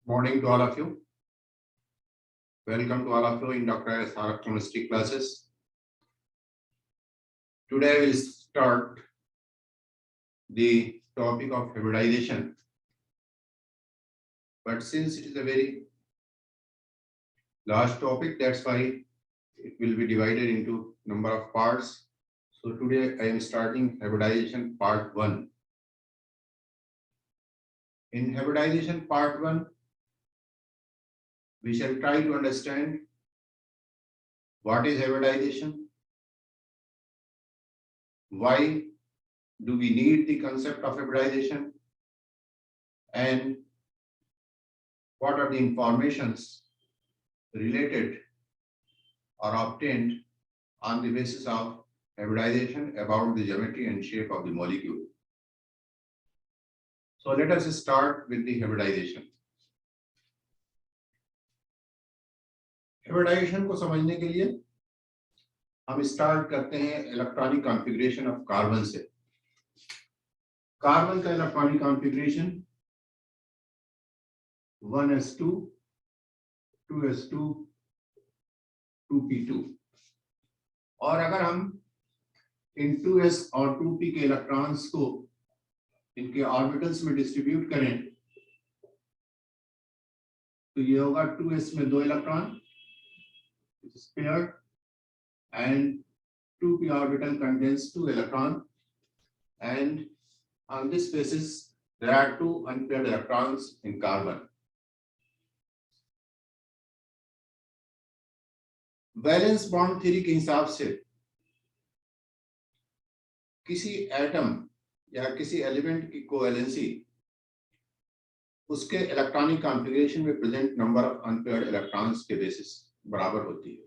Morning to all of you. Welcome to all of you in Dr. S.R. chemistry classes. Today we'll start the topic of hybridization. But since it is a very large topic, that's why it will be divided into number of parts. So today I am starting hybridization part 1. In hybridization part 1, we shall try to understand what is hybridization, why do we need the concept of hybridization, and what are the informations related or obtained on the basis of hybridization about the geometry and shape of the molecule. So let us start with the hybridization. Hybridization को समझने के लिए हम start करते हैं electronic configuration of carbon से। Carbon का electronic configuration 1s2 2s2 2p2, और अगर हम इन 2s और 2p के इलेक्ट्रॉन्स को इनके ऑर्बिटल्स में डिस्ट्रीब्यूट करें तो ये होगा 2s में 2 electron which is paired, and 2p orbital contains 2 electrons, and on this basis there are 2 unpaired electrons in carbon. Valence bond theory के हिसाब से किसी एटम या किसी एलिमेंट की कोवैलेंसी उसके इलेक्ट्रॉनिक कॉन्फ़िगरेशन में present number of unpaired electrons के बेसिस बराबर होती है।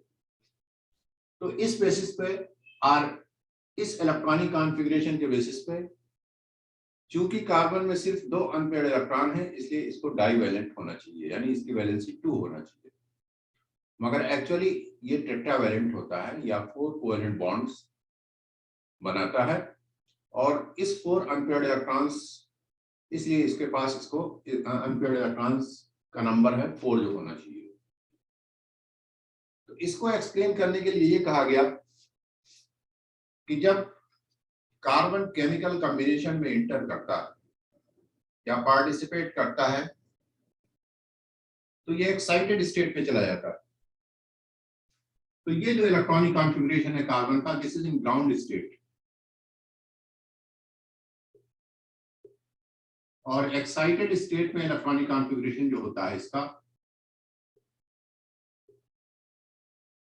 तो इस बेसिस पे और इस इलेक्ट्रॉनिक कॉन्फ़िगरेशन के बेसिस पे, चूंकि कार्बन में सिर्फ 2 अनपेयर्ड इलेक्ट्रॉन है, इसलिए इसको डाईवैलेंट होना चाहिए, यानी इसकी वैलेंसी 2 होना चाहिए। मगर एक्चुअली ये टेट्रावैलेंट होता है या 4 कोवैलेंट बॉन्ड्स बनाता है, और इस 4 अनपेयर्ड इलेक्ट्रॉन्स, इसलिए इसके पास इसको अनपेयर्ड इलेक्ट्रॉन्स का नंबर है 4 जो होना चाहिए। तो इसको एक्सप्लेन करने के लिए ये कहा गया कि जब कार्बन केमिकल कॉम्बिनेशन में इंटर करता है या पार्टिसिपेट करता है तो ये एक्साइटेड स्टेट पे चला जाता है। तो ये जो इलेक्ट्रॉनिक कॉन्फ़िगरेशन है कार्बन का, this is in ground state, और एक्साइटेड स्टेट में इलेक्ट्रॉनिक कॉन्फ़िगरेशन जो होता है इसका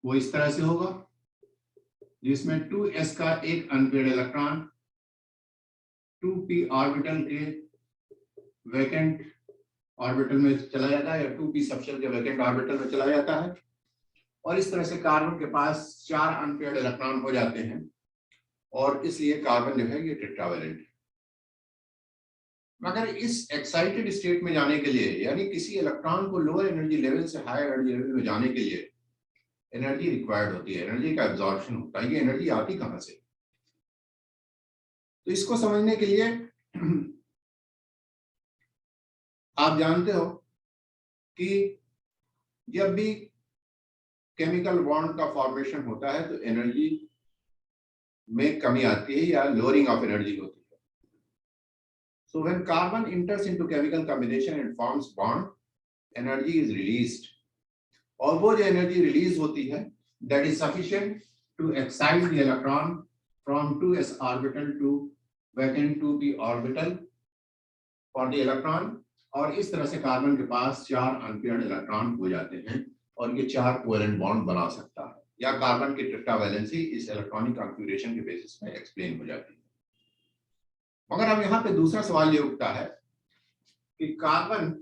वो इस तरह से होगा, जिसमें 2s का एक अनपेयर्ड इलेक्ट्रॉन 2p ऑर्बिटल के वैकेंट ऑर्बिटल में चला जाता है, या 2p सबशेल के वैकेंट ऑर्बिटल में चला जाता है, और इस तरह से कार्बन के पास 4 अनपेयर्ड इलेक्ट्रॉन हो जाते हैं, और इसलिए कार्बन जो है ये टेट्रावैलेंट है। मगर इस एक्साइटेड स्टेट में जाने के लिए, यानी किसी इलेक्ट्रॉन को लोअर एनर्जी लेवल से हायर एनर्जी लेवल में जाने के लिए एनर्जी रिक्वायर्ड होती है, एनर्जी का एब्जॉर्प्शन होता है। ये एनर्जी आती कहां से? तो इसको समझने के लिए आप जानते हो कि जब भी केमिकल बॉन्ड का फॉर्मेशन होता है तो एनर्जी में कमी आती है या लोअरिंग ऑफ एनर्जी होती है। So when carbon enters into chemical combination and forms bond, energy is released, और वो जो एनर्जी रिलीज होती है that is sufficient to excite the electron from 2s orbital to vacant 2p orbital for the electron, और इस तरह से carbon के पास 4 अनपेयर्ड इलेक्ट्रॉन हो जाते हैं, और ये 4 कोवैलेंट बॉन्ड बना सकता है, या कार्बन की टेट्रावैलेंसी इस इलेक्ट्रॉनिक कॉन्फ़िगरेशन के बेसिस में एक्सप्लेन हो जाती है। मगर अब यहाँ पे दूसरा सवाल ये उठता है कि कार्बन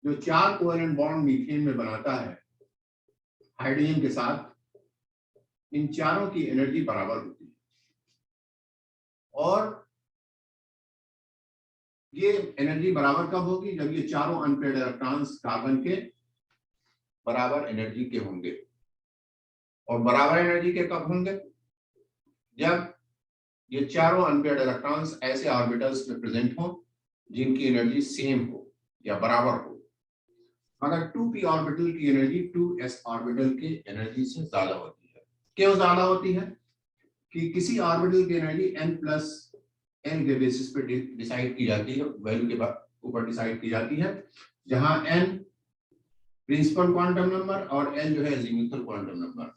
जो 4 कोवैलेंट बॉन्ड मीथेन में बनाता है हाइड्रोजन के साथ, इन चारों की एनर्जी बराबर होती है, और ये एनर्जी बराबर कब होगी? जब ये चारों अनपेयर्ड इलेक्ट्रॉन्स कार्बन के बराबर एनर्जी के होंगे। और बराबर एनर्जी के कब होंगे? जब ये चारों अनपेयर्ड इलेक्ट्रॉन्स ऐसे ऑर्बिटल्स में प्रेजेंट हो जिनकी एनर्जी सेम हो या बराबर हो, मगर 2p ऑर्बिटल की एनर्जी 2s ऑर्बिटल की एनर्जी से ज्यादा होती है। क्यों ज्यादा होती है? कि किसी ऑर्बिटल की एनर्जी n प्लस n के बेसिस पे डिसाइड की जाती है, वैल्यू के ऊपर डिसाइड की जाती है, जहां n प्रिंसिपल क्वांटम नंबर और n जो है azimuthal quantum number.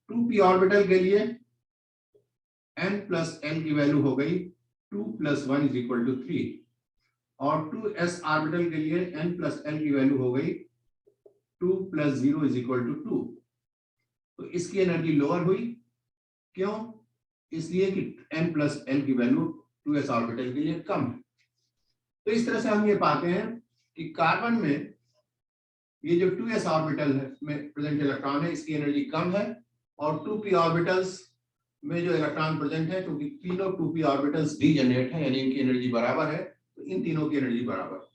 2p orbital के लिए n प्लस n की वैल्यू हो गई 2 + 1 = 3 और 2s ऑर्बिटल के लिए n प्लस n की वैल्यू हो गई 2 + 0 = 2। तो इसकी एनर्जी लोअर हुई। क्यों? इसलिए कि n प्लस n की वैल्यू 2s ऑर्बिटल के लिए कम है। तो इस तरह से हम ये पाते हैं कि कार्बन में ये जो 2s ऑर्बिटल है में प्रेजेंट इलेक्ट्रॉन है, इसकी एनर्जी कम है, और 2p ऑर्बिटल्स में जो इलेक्ट्रॉन प्रेजेंट है, क्योंकि तीनों 2p ऑर्बिटल्स डीजेनरेट है, यानी इनकी एनर्जी बराबर है, तो इन तीनों की एनर्जी बराबर है।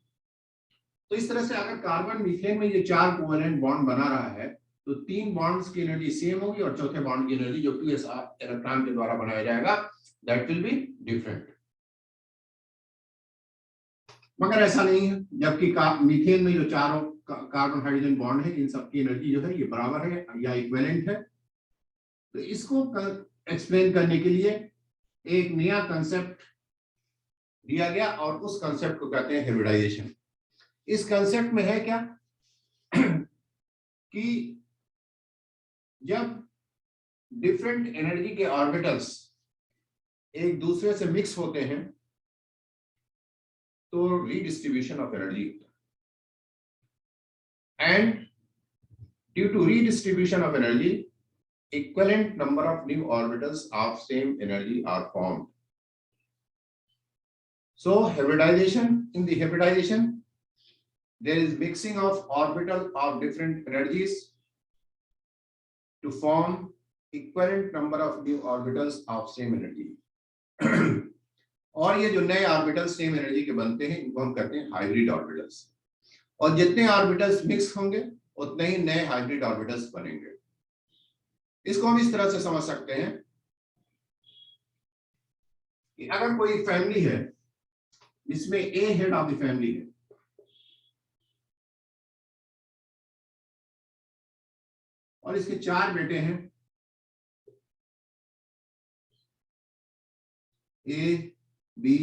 तो इस तरह से अगर कार्बन मीथेन में ये 4 कोवेलेंट बॉन्ड बना रहा है, तो 3 बॉन्ड्स की एनर्जी सेम होगी और चौथे बॉन्ड की एनर्जी जो 2s इलेक्ट्रॉन के द्वारा बनाया जाएगा दैट विल बी डिफरेंट। मगर ऐसा नहीं है, जबकि मीथेन में जो चारों कार्बन हाइड्रोजन बॉन्ड है, इन सबकी एनर्जी जो है ये बराबर है या इक्विवेलेंट है। तो इसको एक्सप्लेन करने के लिए एक नया कंसेप्ट दिया गया और उस कंसेप्ट को कहते हैं हाइब्रिडाइजेशन। इस कंसेप्ट में है क्या कि जब डिफरेंट एनर्जी के ऑर्बिटल्स एक दूसरे से मिक्स होते हैं तो redistribution of energy and due to redistribution of energy equivalent number of new orbitals of same energy are formed. So hybridization, in the hybridization there is mixing of orbital of different energies to form equivalent number of new orbitals of same energy. और ये जो नए orbitals same energy के बनते हैं इनको हम कहते हैं हाइब्रिड ऑर्बिटल्स, और जितने ऑर्बिटल्स मिक्स होंगे उतने ही नए हाइब्रिड ऑर्बिटल्स बनेंगे। इसको हम इस तरह से समझ सकते हैं कि अगर कोई फैमिली है जिसमें ए हेड ऑफ द फैमिली है और इसके 4 बेटे हैं, ए बी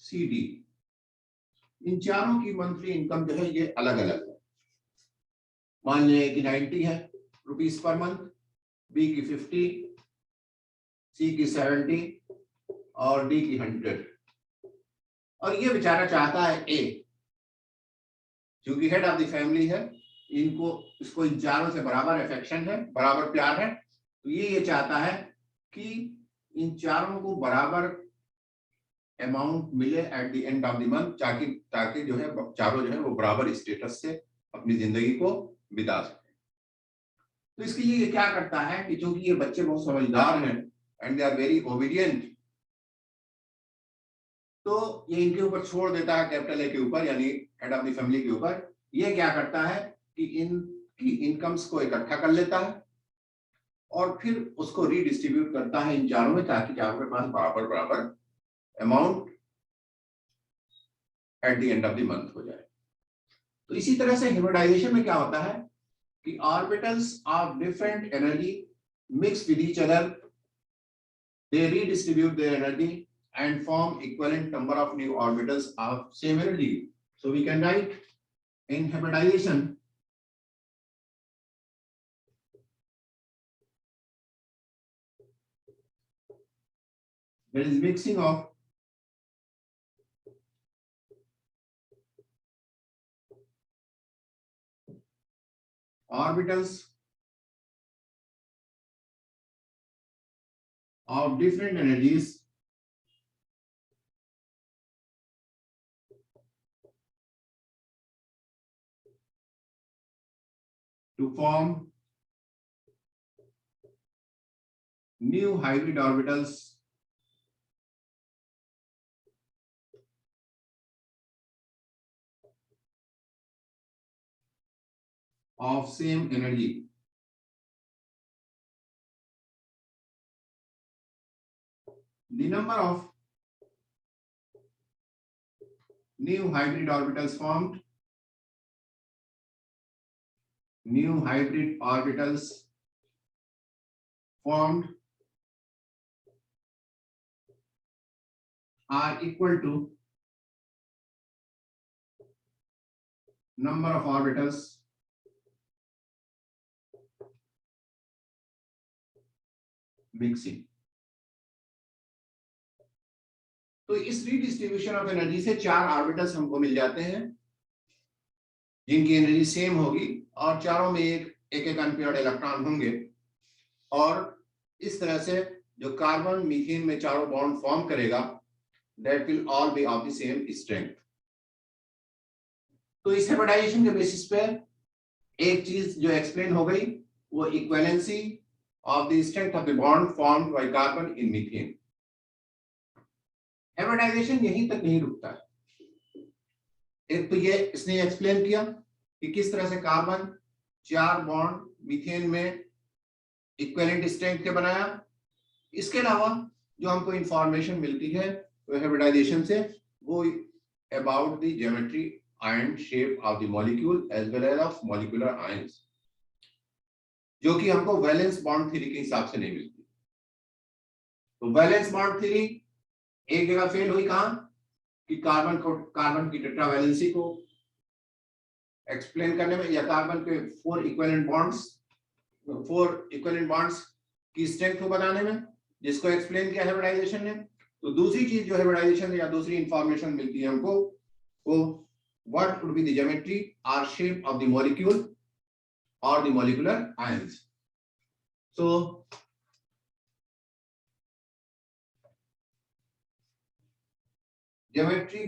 सी डी, इन चारों की मंथली इनकम जो है ये अलग अलग है। मान लीजिए कि 90 है रुपीस पर मंथ, बी की 50, सी की 70 और डी की 100। और ये बेचारा चाहता है ए, क्योंकि हेड ऑफ द फैमिली है, इसको इन चारों से बराबर अफेक्शन है, बराबर प्यार है, तो ये चाहता है कि इन चारों को बराबर अमाउंट मिले at the end of the month, ताकि जो है चारों जो है वो बराबर स्टेटस से अपनी जिंदगी को बिता सके। तो इसके लिए ये क्या करता है कि चूंकि ये बच्चे बहुत समझदार हैं and they are very obedient, तो ये इनके ऊपर छोड़ देता है कैपिटल ए के ऊपर, यानी हेड ऑफ द फैमिली के ऊपर। ये क्या करता है कि इनकी इनकम्स को इकट्ठा कर लेता है और फिर उसको रीडिस्ट्रीब्यूट करता है इन चारों में, ताकि चारों के पास बराबर बराबर amount at the end of the month हो जाए। तो इसी तरह से हाइब्रिडाइजेशन में क्या होता है कि orbitals of different energy mix with each other, they redistribute their energy and form equivalent number of new orbitals of same energy. So we can write in hybridization there is mixing of orbitals of different energies to form new hybrid orbitals of same energy. The number of new hybrid orbitals formed new hybrid orbitals formed are equal to number of orbitals mixing। तो इस redistribution of energy से 4 orbitals हमको मिल जाते हैं जिनकी energy same होगी और चारों में एक एक अनपेयर्ड इलेक्ट्रॉन होंगे, और इस तरह से जो कार्बन मीथेन में चारों बॉन्ड फॉर्म करेगा that will all B of the same strength. तो इस हाइब्रिडाइजेशन के बेसिस पे एक चीज जो एक्सप्लेन हो गई वो equivalency of the strength of the bond formed by carbon in methane. Hybridization यहीं तक नहीं रुकता है। एक तो ये इसने एक्सप्लेन किया कि किस तरह से कार्बन 4 बॉन्ड मीथेन में इक्विवेलेंट स्ट्रेंथ के बनाया। इसके अलावा जो हमको इंफॉर्मेशन मिलती है तो हाइब्रिडाइजेशन से वो about the geometry and shape of the molecule as well as of molecular ions, जो कि हमको वैलेंस बॉन्ड थ्योरी के हिसाब से नहीं मिलती। तो वैलेंस बॉन्ड थ्योरी एक जगह फेल हुई, कहां कि कार्बन की टेट्रावैलेंसी को एक्सप्लेन करने में, या कार्बन के 4 इक्विवेलेंट बॉन्ड्स की स्ट्रेंथ को बनाने में, जिसको एक्सप्लेन किया हाइब्रिडाइजेशन ने। तो दूसरी चीज जो हाइब्रिडाइजेशन या दूसरी इंफॉर्मेशन मिलती है हमको वो what would be the geometry और शेप ऑफ द मॉलिक्यूल और the molecular ions. So geometry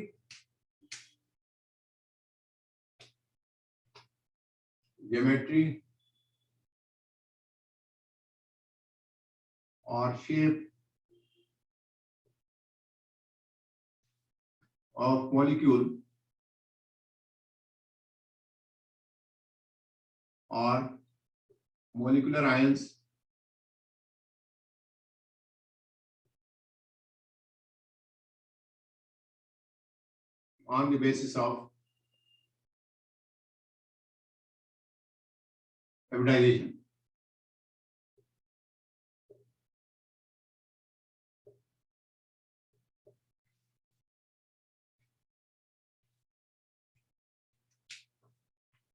और shape of molecule or molecular ions on the basis of hybridization।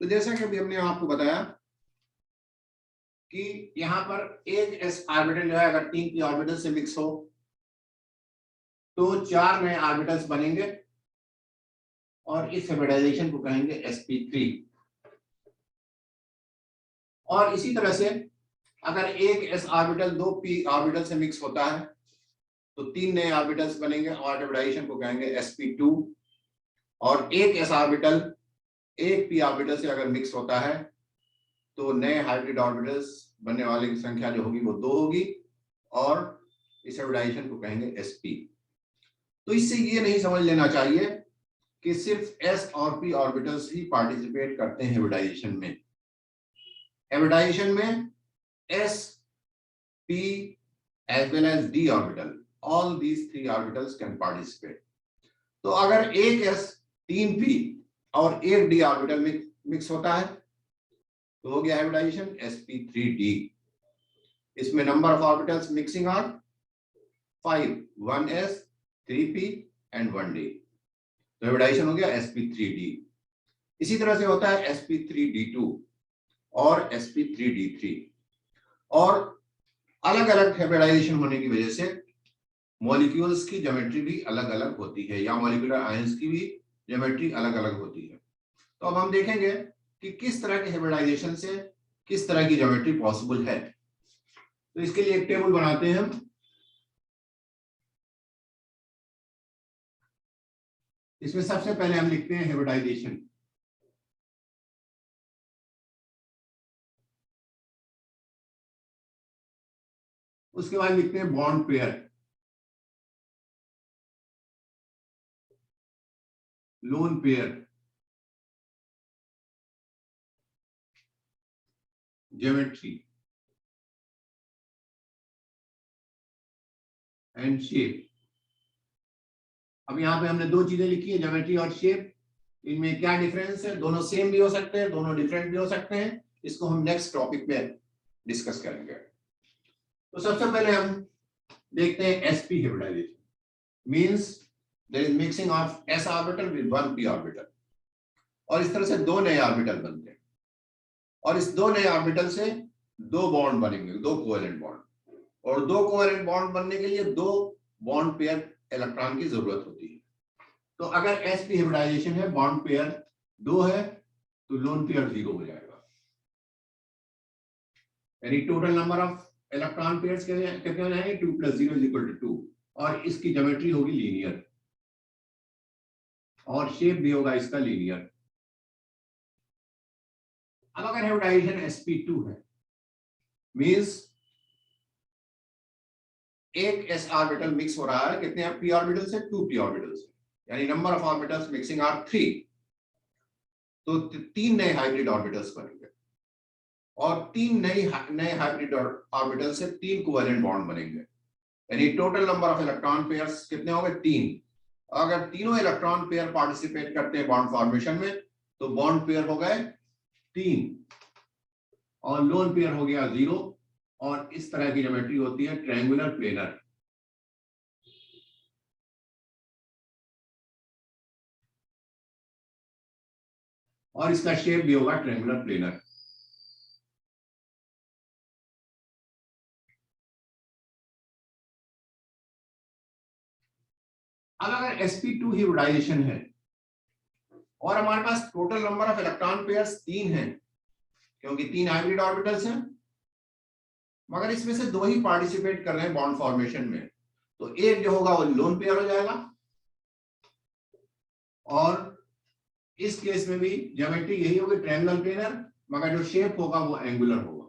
तो जैसा कि अभी हमने आपको बताया कि यहां पर एक एस ऑर्बिटल जो है अगर 3 p ऑर्बिटल से मिक्स हो तो 4 नए ऑर्बिटल्स बनेंगे और इस हाइब्रिडाइजेशन को कहेंगे sp3। और इसी तरह से अगर एक s ऑर्बिटल 2 p ऑर्बिटल से मिक्स होता है तो 3 नए ऑर्बिटल्स बनेंगे और हाइब्रिडाइजेशन को कहेंगे sp2। और एक s ऑर्बिटल एक p ऑर्बिटल से अगर मिक्स होता है तो नए हाइब्रिड ऑर्बिटल्स बनने वाले की संख्या जो होगी वो 2 होगी और इस हाइब्रिडाइजेशन को कहेंगे sp। तो इससे ये नहीं समझ लेना चाहिए कि सिर्फ s और p ऑर्बिटल्स ही पार्टिसिपेट करते हैं हाइब्रिडाइजेशन में। हाइब्रिडाइजेशन में s, p as well as d orbital, all these 3 orbitals can participate। तो अगर एक s 3 p और एक d ऑर्बिटल मिक्स होता है तो हो गया हाइब्रिडाइजेशन sp3d। इसमें number of orbitals mixing are 5, 1s, 3p and 1d। तो हाइब्रिडाइजेशन हो गया sp3d। इसी तरह से होता है sp3d2 और sp3d3। और अलग अलग हाइब्रिडाइजेशन होने की वजह से मॉलिक्यूल्स की ज्योमेट्री भी अलग अलग होती है, या मॉलिक्यूलर आयंस की भी ज्योमेट्री अलग अलग होती है। तो अब हम देखेंगे कि किस तरह के हाइब्रिडाइजेशन से किस तरह की ज्योमेट्री पॉसिबल है। तो इसके लिए एक टेबल बनाते हैं हम। इसमें सबसे पहले हम लिखते हैं हाइब्रिडाइजेशन। उसके बाद लिखते हैं bond pair, lone pair, geometry and shape. अब यहाँ पे हमने 2 चीजें लिखी है, ज्योमेट्री और शेप। इनमें क्या डिफरेंस है? दोनों सेम भी हो सकते हैं, दोनों डिफरेंट भी हो सकते हैं, इसको हम नेक्स्ट टॉपिक में डिस्कस करेंगे। तो सबसे पहले हम देखते हैं sp hybridization, means there is mixing of s orbital with one p orbital, और इस तरह से दो नए ऑर्बिटल बनते हैं, और इस दो नए ऑर्बिटल से दो बॉन्ड बनेंगे, दो कोवेलेंट बॉन्ड, और दो कोवेलेंट बॉन्ड बनने के लिए दो बॉन्ड पेयर इलेक्ट्रॉन की जरूरत होती है। तो अगर sp हाइब्रिडाइजेशन है, बॉन्ड पेयर दो है, तो लोन पेयर 0 हो जाएगा, यानी total number of electron pairs कितने हो जाएंगे, 2 + 0 = 2, और इसकी ज्योमेट्री होगी लीनियर, और शेप भी होगा इसका लीनियर। अब अगर हाइब्रिडाइजेशन sp2 है, मींस एक s ऑर्बिटल मिक्स हो रहा है, कितने हैं, p ऑर्बिटल से 2p ऑर्बिटल से, यानी number of orbitals mixing are 3, तो तीन नए हाइब्रिड ऑर्बिटल्स बनेंगे, और तीन नए हाइब्रिड ऑर्बिटल से तीन कोवेलेंट बॉन्ड बनेंगे, यानी total number of electron pairs कितने होंगे, 3। अगर तीनों इलेक्ट्रॉन पेयर पार्टिसिपेट करते हैं बॉन्ड फॉर्मेशन में, तो बॉन्ड पेयर हो गए 3, और लोन पेयर हो गया 0, और इस तरह की ज्योमेट्री होती है ट्रायंगुलर प्लेनर। और इसका शेप भी होगा ट्रायंगुलर प्लेनर। अब अगर sp2 हाइब्रिडाइजेशन है और हमारे पास total number of electron pairs 3 हैं, क्योंकि 3 हाइब्रिड ऑर्बिटल्स हैं, मगर इसमें से 2 ही पार्टिसिपेट कर रहे हैं बॉन्ड फॉर्मेशन में, तो एक जो होगा वो लोन पेयर हो जाएगा, और इस केस में भी ज्योमेट्री यही होगी ट्रायंगुलर प्लेनर, मगर जो शेप होगा वो एंगुलर होगा।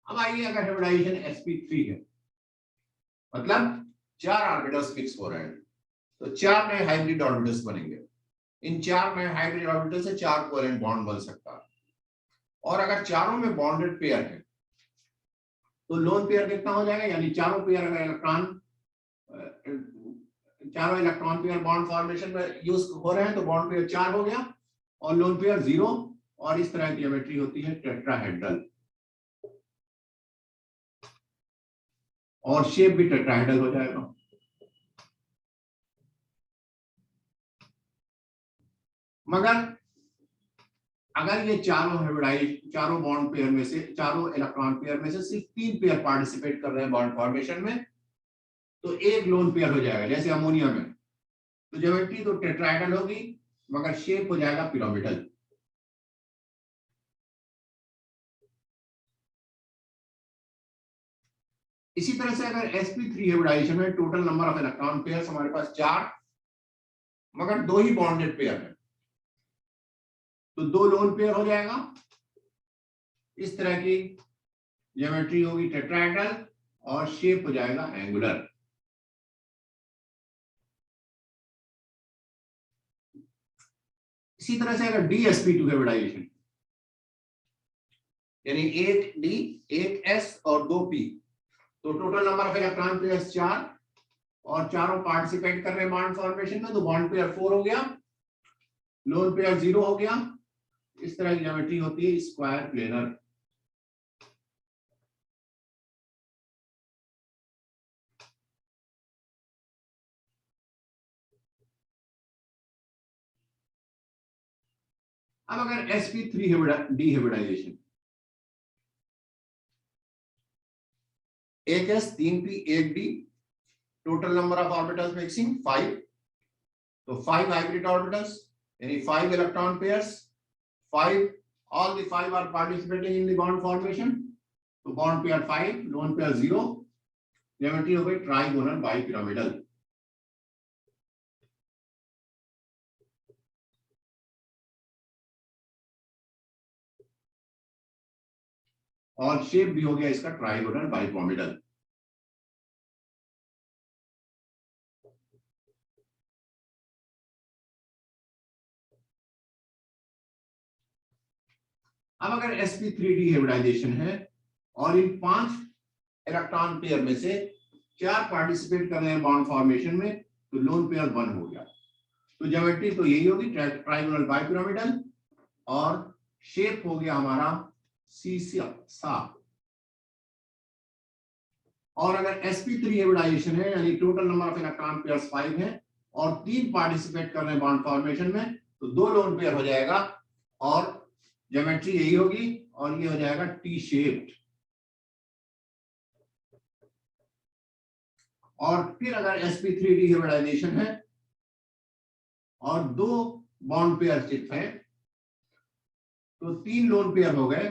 अब आइए, अगर हाइब्रिडाइजेशन sp3 है, मतलब 4 ऑर्बिटल्स फिक्स हो रहे हैं, तो 4 नए हाइब्रिड ऑर्बिटल्स बनेंगे। इन 4 नए हाइब्रिड ऑर्बिटल से 4 कोवेलेंट बॉन्ड बन सकता है, और अगर चारों में बॉन्डेड पेयर है, तो लोन पेयर कितना हो जाएगा, यानी चारों इलेक्ट्रॉन पेयर बॉन्ड फॉर्मेशन में यूज हो रहे हैं, तो बॉन्ड पेयर 4 हो गया, और लोन पेयर 0, और इस तरह की ज्योमेट्री होती है टेट्राहेड्रल, और शेप भी टेट्राहेड्रल हो जाएगा। मगर अगर ये चारों बॉन्ड पेयर में से, चारों इलेक्ट्रॉन पेयर में से सिर्फ 3 पेयर पार्टिसिपेट कर रहे हैं बॉन्ड फॉर्मेशन में, तो एक लोन पेयर हो जाएगा, जैसे अमोनिया में, तो ज्योमेट्री तो टेट्राहेड्रल होगी, मगर शेप हो जाएगा पिरामिडल। इसी तरह से अगर sp3 हाइब्रिडाइजेशन में total number of electron pairs हमारे पास 4, मगर 2 ही बॉन्डेड पेयर है, तो 2 लोन पेयर हो जाएगा, इस तरह की ज्योमेट्री होगी टेट्राहेड्रल, और शेप हो जाएगा एंगुलर। इसी तरह से अगर dsp2 हाइब्रिडाइजेशन, यानी एक d, एक s और 2 p, तो total number of electron pairs 4, और चारों पार्टिसिपेट कर रहे हैं बॉन्ड फॉर्मेशन में, तो बॉन्ड पेयर 4 हो गया, लोन पेयर 0 हो गया। इस तरह की ज्योमेट्री होती है स्क्वायर प्लेनर। अब अगर sp3 डिहाइब्रिडाइजेशन, एक s, 3p, एक d, total number of orbitals mixing 5, तो 5 हाइब्रिड ऑर्बिटल्स, यानी 5 electron pairs, 5, all the 5 are participating in the bond formation, तो bond pair 5, loan pair 0, geometry हो गई ट्राइगोनल बाइपिरामिडल। और शेप भी हो गया इसका ट्राइगोनल बाइपिरामिडल। अब अगर sp3d हाइब्रिडाइजेशन है और इन 5 इलेक्ट्रॉन पेयर में से 4 पार्टिसिपेट कर रहे हैं बॉन्ड फॉर्मेशन में, तो लोन पेयर 1 हो गया। तो ज्योमेट्री तो यही होगी ट्राइगोनल बाइपिरामिडल, और शेप हो गया हमारा सीसा। और अगर sp3 हाइब्रिडाइजेशन है, यानी total number of electron pairs 5 है और 3 पार्टिसिपेट कर रहे हैं बॉन्ड फॉर्मेशन में, तो 2 लोन पेयर हो जाएगा और ज्योमेट्री यही होगी और ये हो जाएगा टी शेप्ड। और फिर अगर sp3 डिहाइब्रिडाइजेशन है और 2 बॉन्ड पेयर स्थित हैं, तो 3 लोन पेयर हो गए,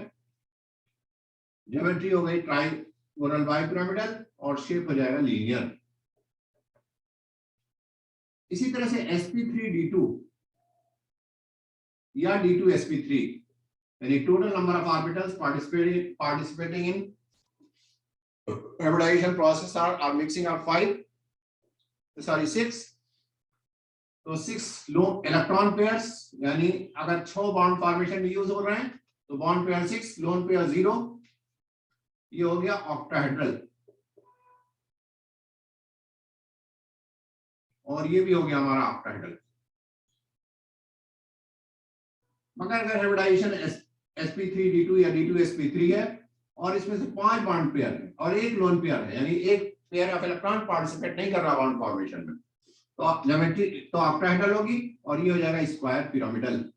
ज्योमेट्री हो गई ट्राइगोनल बाइपिरामिडल और शेप हो जाएगा लीनियर। इसी तरह से sp3d2 या d2sp3, यानी total number of orbitals participating in hybridization process are mixing are 6। तो 6 लोन इलेक्ट्रॉन पेयर्स, यानी अगर 6 बॉन्ड फॉर्मेशन में यूज हो रहे हैं तो बॉन्ड पेयर 6, लोन पेयर 0, ये हो गया ऑक्टाहेड्रल। और ये भी हो गया हमारा ऑक्टाहेड्रल। मगर अगर हाइब्रिडाइजेशन sp3d2 या d2sp3 है और इसमें से 5 बॉन्ड पेयर है और 1 लोन पेयर है, यानी एक पेयर ऑफ इलेक्ट्रॉन पार्टिसिपेट नहीं कर रहा बॉन्ड फॉर्मेशन में, तो ज्योमेट्री तो ऑक्टाहेड्रल होगी और ये हो जाएगा स्क्वायर पिरामिडल।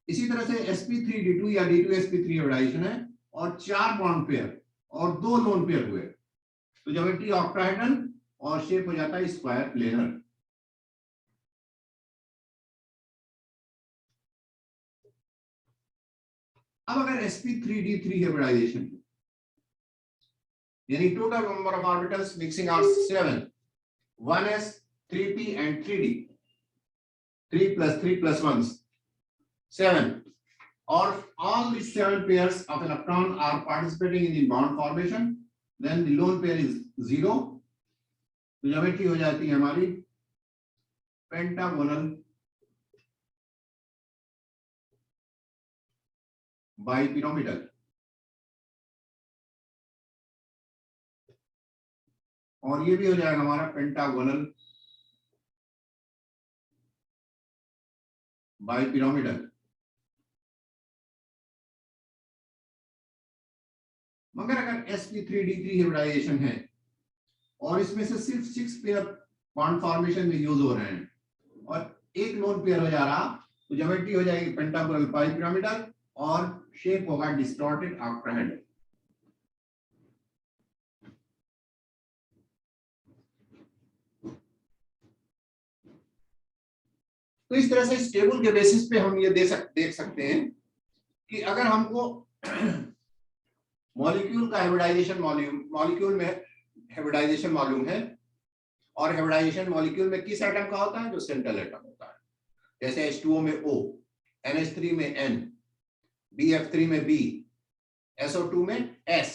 इसी तरह से sp3d2 या d2sp3 हाइब्रिडाइजेशन है और 4 बॉन्ड पेयर और 2 लोन पेयर हुए, तो ज्योमेट्री ऑक्टाहेड्रल और शेप हो जाता है स्क्वायर प्लेनर। अब अगर sp3d3 हाइब्रिडाइजेशन है, यानी total number of orbitals mixing are 7, 1s 3p and 3d, 3 plus 3 plus 1 7, or all these 7 pairs of electron are participating in the bond formation, then the lone pair is 0, तो geometry हो जाती है हमारी pentagonal bipyramidal. और ये भी हो जाएगा हमारा पेंटागोनल बाइपिरामिडल। मगर अगर sp3d3 हाइब्रिडाइजेशन है और इसमें से सिर्फ 6 पेयर बॉन्ड फॉर्मेशन में यूज हो रहे हैं और 1 लोन पेयर हो जा रहा, तो ज्योमेट्री हो जाएगी पेंटागोनल बाइपिरामिडल और शेप होगा डिस्टॉर्टेड ऑक्टाहेड्रल। तो इस तरह से इस टेबल के बेसिस पे हम ये देख सकते हैं कि अगर हमको मॉलिक्यूल का हाइब्रिडाइजेशन मॉलिक्यूल में हाइब्रिडाइजेशन मालूम है, और हाइब्रिडाइजेशन मॉलिक्यूल में किस एटम का होता है, जो सेंट्रल एटम होता है, जैसे H2O में O, NH3 में N, BF3 में B, SO2 में S।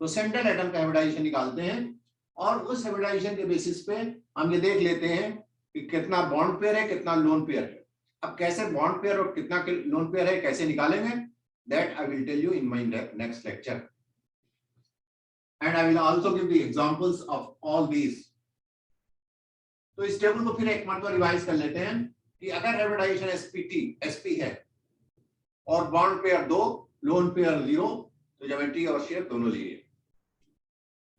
तो सेंट्रल एटम का हाइब्रिडाइजेशन निकालते हैं और उस हाइब्रिडाइजेशन के बेसिस पे हम ये देख लेते हैं कि कितना बॉन्ड पेयर है, कितना लोन पेयर है। अब कैसे बॉन्ड पेयर और कितना लोन पेयर है कैसे निकालेंगे, that I will tell you in my next lecture, and I will also give the examples of all these। तो इस टेबल को फिर एक मरतबा रिवाइज कर लेते हैं कि अगर हाइब्रिडाइजेशन sp है और बॉन्ड पेयर 2, लोन पेयर 0, तो ज्योमेट्री और शेप दोनों लिए।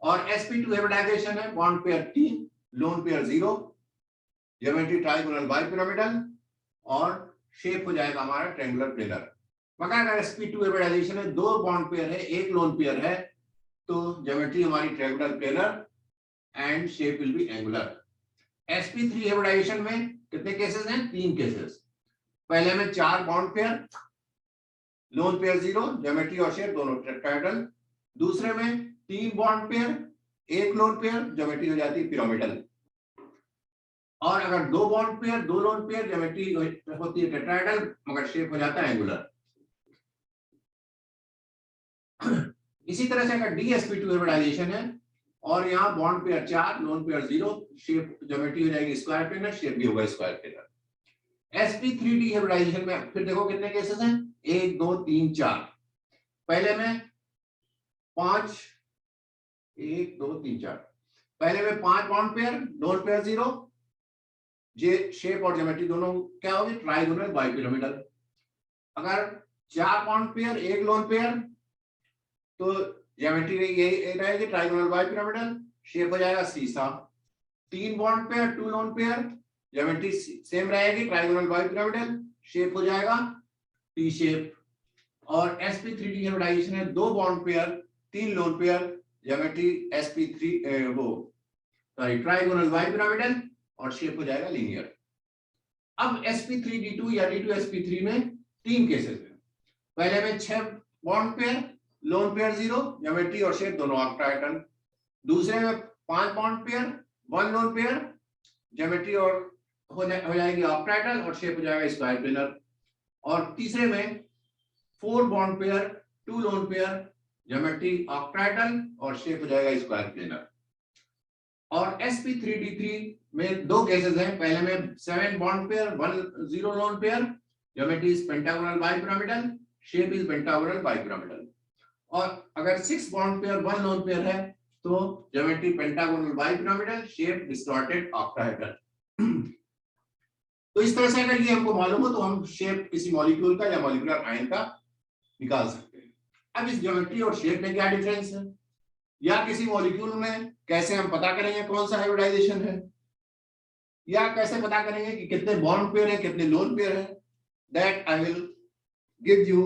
और sp2 हाइब्रिडाइजेशन है, bond pair 3, loan pair 0, geometry trigonal bipyramidal और शेप हो जाएगा हमारा ट्रायंगुलर प्लेनर। मगर अगर sp2 हाइब्रिडाइजेशन है, 2 बॉन्ड पेयर है, 1 लोन पेयर है, तो ज्योमेट्री हमारी triangular planar and shape will be angular. sp3 hybridization में कितने केसेस हैं, 3 केसेस। पहले में 4 bond pair, lone pair 0, geometry और शेप दोनों टेट्राहेड्रल। दूसरे में 3 bond pair, 1 lone pair, geometry हो जाती है पिरामिडल। और अगर 2 bond pair, 2 lone pair, geometry होती है टेट्राहेड्रल मगर शेप हो जाता है एंगुलर। इसी तरह से अगर dsp2 हाइब्रिडाइजेशन है और यहाँ bond pair 4, loan pair 0, shape geometry हो जाएगी स्क्वायर प्लेनर, शेप भी होगा स्क्वायर प्लेनर। sp3d हाइब्रिडाइजेशन में फिर देखो कितने केसेस हैं, 1 2 3 4। पहले में 5 1 2 3 4, पहले में 5 बॉन्ड पेयर, लोन पेयर 0, जे शेप और ज्योमेट्री दोनों क्या होगी, ट्राइगोनल बाइपिरामिडल। अगर 4 बॉन्ड पेयर 1 लोन पेयर, तो ज्योमेट्री यही रहेगी, ट्राइगोनल बाइपिरामिडल, शेप हो जाएगा सीसा। 3 bond pair 2 lone pair, geometry same रहेगी, ट्राइगोनल बाइपिरामिडल, शेप हो जाएगा टी शेप। और sp3d हाइब्रिडाइजेशन है, 2 bond pair 3 loan pair, geometry sp3 वो सॉरी ट्राइगोनल बाइपिरामिडल और शेप हो जाएगा लीनियर। अब sp3d2 या d2sp3 में 3 केसेस हैं। पहले में 6 bond pair, lone pair 0, geometry और शेप दोनों ऑक्टाहेड्रल। दूसरे में 5 bond pair 1 lone pair, geometry और हो जाएगी ऑक्टाहेड्रल और शेप हो जाएगा स्क्वायर प्लेनर। और तीसरे में 4 bond pair 2 lone pair, geometry octahedral और शेप हो जाएगा स्क्वायर प्लेनर। और sp3d3 में 2 केसेस हैं। पहले में 7 bond pair 1 0 loan pair, geometry is pentagonal bipyramidal, shape is pentagonal bipyramidal. और अगर 6 बॉन्ड पेयर 1 लोन पेयर है, तो geometry pentagonal bipyramidal, shape distorted octahedral. तो इस तरह से अगर ये हमको मालूम हो तो हम शेप किसी मॉलिक्यूल का या मॉलिक्यूलर आयन का निकाल सकते हैं। अब इस ज्योमेट्री और शेप में क्या डिफरेंस है, या किसी मॉलिक्यूल में कैसे हम पता करेंगे कौन सा हाइब्रिडाइजेशन है, या कैसे पता करेंगे कि कितने बॉन्ड पेयर है कितने लोन पेयर है, that I will give you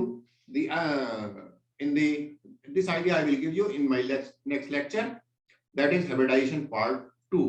this idea I will give you in my next lecture, that is hybridization part 2.